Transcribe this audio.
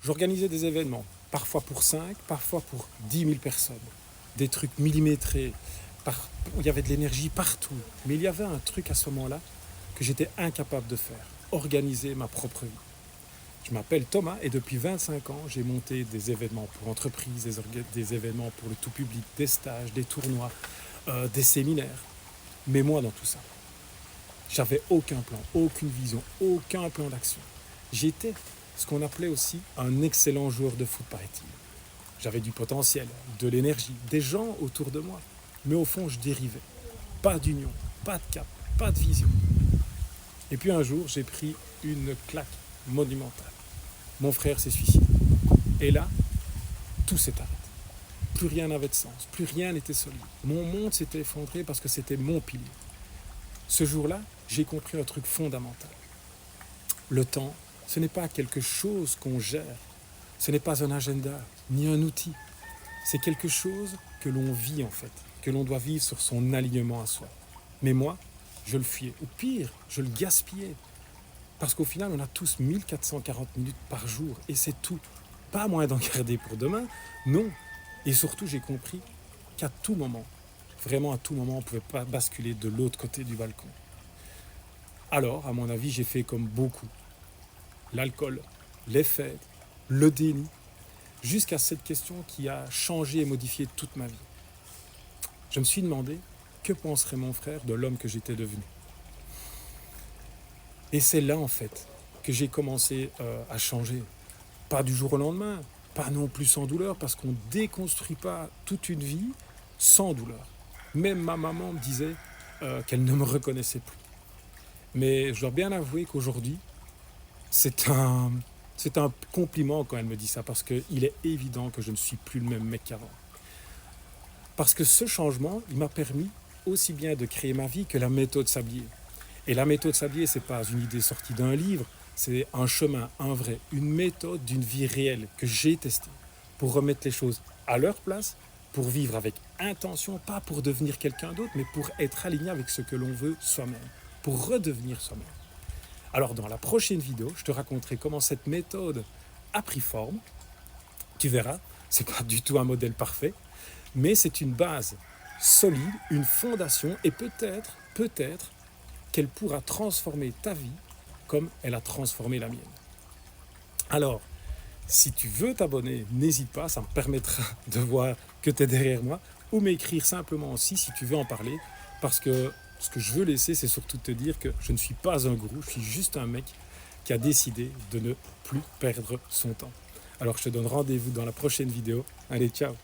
J'organisais des événements, parfois pour 5, parfois pour 10 000 personnes. Des trucs millimétrés, où il y avait de l'énergie partout. Mais il y avait un truc à ce moment-là que j'étais incapable de faire, organiser ma propre vie. Je m'appelle Thomas et depuis 25 ans, j'ai monté des événements pour entreprises, des événements pour le tout public, des stages, des tournois, des séminaires. Mais moi, dans tout ça, j'avais aucun plan, aucune vision, aucun plan d'action. J'étais ce qu'on appelait aussi un excellent joueur de foot, paraît-il. J'avais du potentiel, de l'énergie, des gens autour de moi. Mais au fond, je dérivais. Pas d'union, pas de cap, pas de vision. Et puis un jour, j'ai pris une claque monumentale. Mon frère s'est suicidé. Et là, tout s'est arrêté. Plus rien n'avait de sens, plus rien n'était solide. Mon monde s'était effondré parce que c'était mon pilier. Ce jour-là, j'ai compris un truc fondamental. Le temps, ce n'est pas quelque chose qu'on gère. Ce n'est pas un agenda, ni un outil. C'est quelque chose que l'on vit en fait, que l'on doit vivre sur son alignement à soi. Mais moi, je le fuyais. Ou pire, je le gaspillais. Parce qu'au final, on a tous 1440 minutes par jour. Et c'est tout. Pas moins d'en garder pour demain, non. Et surtout, j'ai compris qu'à tout moment, vraiment à tout moment, on ne pouvait pas basculer de l'autre côté du balcon. Alors, à mon avis, j'ai fait comme beaucoup. L'alcool, les fêtes, le déni, jusqu'à cette question qui a changé et modifié toute ma vie. Je me suis demandé, que penserait mon frère de l'homme que j'étais devenu ? Et c'est là, en fait, que j'ai commencé à changer. Pas du jour au lendemain, pas non plus sans douleur, parce qu'on ne déconstruit pas toute une vie sans douleur. Même ma maman me disait qu'elle ne me reconnaissait plus. Mais je dois bien avouer qu'aujourd'hui, c'est un compliment quand elle me dit ça, parce qu'il est évident que je ne suis plus le même mec qu'avant. Parce que ce changement, il m'a permis aussi bien de créer ma vie que la méthode Sablier. Et la méthode Sablier, ce n'est pas une idée sortie d'un livre, c'est un chemin, un vrai, une méthode d'une vie réelle que j'ai testée pour remettre les choses à leur place, pour vivre avec intention, pas pour devenir quelqu'un d'autre, mais pour être aligné avec ce que l'on veut soi-même, pour redevenir soi-même. Alors dans la prochaine vidéo, je te raconterai comment cette méthode a pris forme. Tu verras, ce n'est pas du tout un modèle parfait, mais c'est une base solide, une fondation, et peut-être qu'elle pourra transformer ta vie comme elle a transformé la mienne. Alors, si tu veux t'abonner, n'hésite pas, ça me permettra de voir que tu es derrière moi, ou m'écrire simplement aussi si tu veux en parler, parce que ce que je veux laisser, c'est surtout te dire que je ne suis pas un gourou, je suis juste un mec qui a décidé de ne plus perdre son temps. Alors je te donne rendez-vous dans la prochaine vidéo. Allez, ciao!